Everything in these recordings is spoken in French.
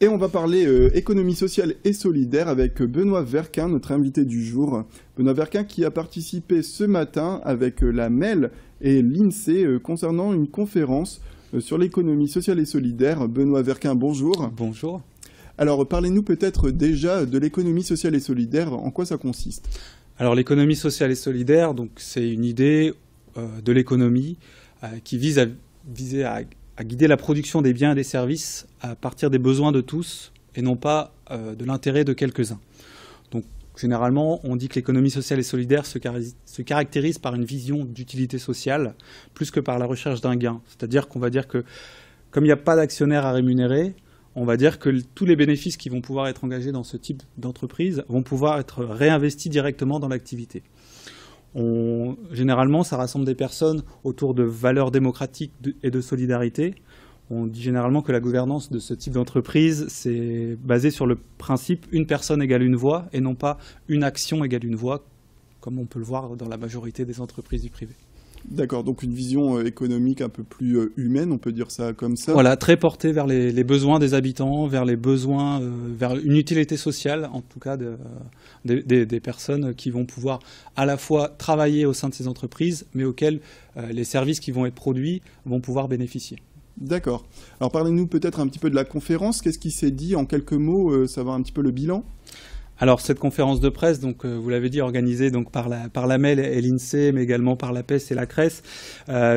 Et on va parler économie sociale et solidaire avec Benoît Verquin, notre invité du jour. Benoît Verquin qui a participé ce matin avec la MEL et l'INSEE concernant une conférence sur l'économie sociale et solidaire. Benoît Verquin, bonjour. Bonjour. Alors parlez-nous peut-être déjà de l'économie sociale et solidaire, en quoi ça consiste? Alors l'économie sociale et solidaire, c'est une idée de l'économie qui vise à guider la production des biens et des services à partir des besoins de tous et non pas de l'intérêt de quelques-uns. Donc généralement, on dit que l'économie sociale et solidaire se caractérise par une vision d'utilité sociale plus que par la recherche d'un gain. C'est-à-dire qu'on va dire que comme il n'y a pas d'actionnaires à rémunérer, on va dire que tous les bénéfices qui vont pouvoir être engagés dans ce type d'entreprise vont pouvoir être réinvestis directement dans l'activité. Généralement, ça rassemble des personnes autour de valeurs démocratiques et de solidarité. On dit généralement que la gouvernance de ce type d'entreprise, c'est basé sur le principe « une personne égale une voix » et non pas « une action égale une voix », comme on peut le voir dans la majorité des entreprises du privé. D'accord, donc une vision économique un peu plus humaine, on peut dire ça comme ça. Voilà, très portée vers les besoins des habitants, vers les besoins, vers une utilité sociale, en tout cas des personnes qui vont pouvoir à la fois travailler au sein de ces entreprises, mais auxquelles les services qui vont être produits vont pouvoir bénéficier. D'accord. Alors parlez-nous peut-être un petit peu de la conférence. Qu'est-ce qui s'est dit en quelques mots, savoir un petit peu le bilan? Alors cette conférence de presse, vous l'avez dit, organisée par la MEL et l'INSEE, mais également par la PES et la CRES,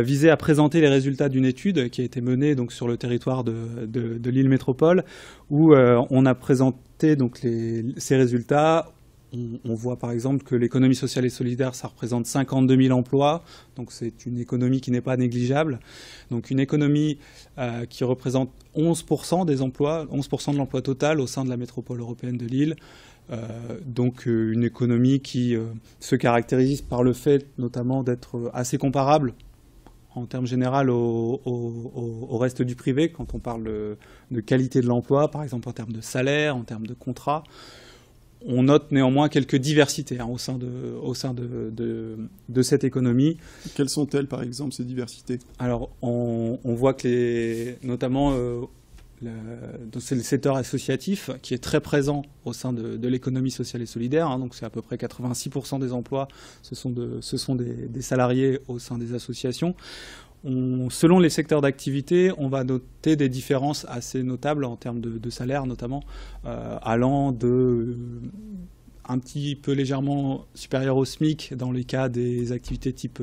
visait à présenter les résultats d'une étude qui a été menée sur le territoire de Lille Métropole, où on a présenté ces résultats. On voit par exemple que l'économie sociale et solidaire, ça représente 52 000 emplois, donc c'est une économie qui n'est pas négligeable. Donc une économie qui représente 11% des emplois, 11% de l'emploi total au sein de la métropole européenne de Lille. Une économie qui se caractérise par le fait notamment d'être assez comparable en termes généraux au reste du privé, quand on parle de qualité de l'emploi, par exemple en termes de salaire, en termes de contrat. On note néanmoins quelques diversités au sein de cette économie. Quelles sont-elles, par exemple, ces diversités? Alors, on voit que notamment, c'est le secteur associatif qui est très présent au sein de l'économie sociale et solidaire. Donc c'est à peu près 86% des emplois, ce sont des salariés au sein des associations. Selon les secteurs d'activité, on va noter des différences assez notables en termes de salaire, notamment allant de un petit peu légèrement supérieur au SMIC dans les cas des activités type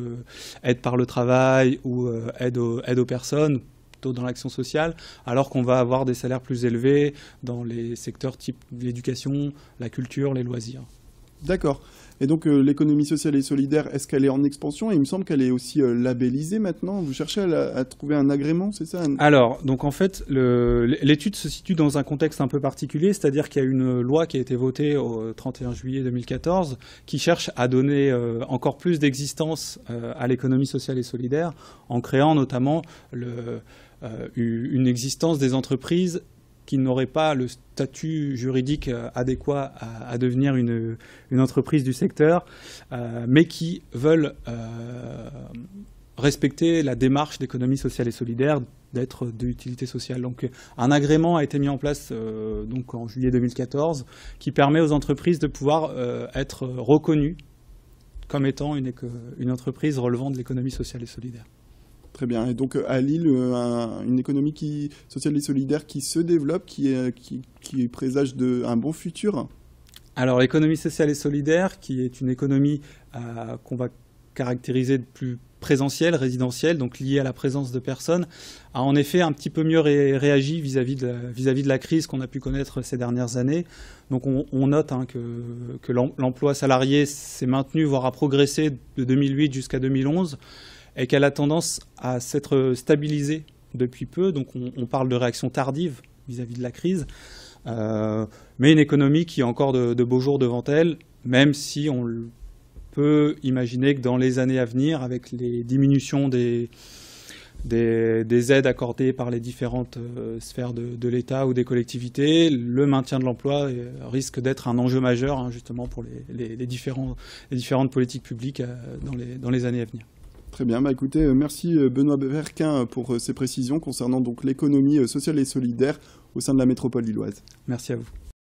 aide par le travail ou aide aux personnes, plutôt dans l'action sociale, alors qu'on va avoir des salaires plus élevés dans les secteurs type l'éducation, la culture, les loisirs. D'accord. Et donc l'économie sociale et solidaire, est-ce qu'elle est en expansion? Et il me semble qu'elle est aussi labellisée maintenant. Vous cherchez à trouver un agrément, c'est ça? Alors, en fait, l'étude se situe dans un contexte un peu particulier, c'est-à-dire qu'il y a une loi qui a été votée au 31 juillet 2014 qui cherche à donner encore plus d'existence à l'économie sociale et solidaire en créant notamment une existence des entreprises qui n'auraient pas le statut juridique adéquat à devenir une entreprise du secteur, mais qui veulent respecter la démarche d'économie sociale et solidaire, d'être d'utilité sociale. Donc un agrément a été mis en place en juillet 2014 qui permet aux entreprises de pouvoir être reconnues comme étant une entreprise relevant de l'économie sociale et solidaire. Très bien. Et donc à Lille, une économie sociale et solidaire qui se développe, qui présage un bon futur? Alors l'économie sociale et solidaire, qui est une économie qu'on va caractériser de plus présentielle, résidentielle, donc liée à la présence de personnes, a en effet un petit peu mieux réagi vis-à-vis de la crise qu'on a pu connaître ces dernières années. Donc on note que l'emploi salarié s'est maintenu, voire a progressé de 2008 jusqu'à 2011, et qu'elle a tendance à s'être stabilisée depuis peu. Donc on parle de réaction tardive vis-à-vis de la crise, mais une économie qui a encore de beaux jours devant elle, même si on peut imaginer que dans les années à venir, avec les diminutions des aides accordées par les différentes sphères de l'État ou des collectivités, le maintien de l'emploi risque d'être un enjeu majeur justement pour les différentes politiques publiques dans les années à venir. Très bien, écoutez, merci Benoît Verquin pour ces précisions concernant donc l'économie sociale et solidaire au sein de la métropole lilloise. Merci à vous.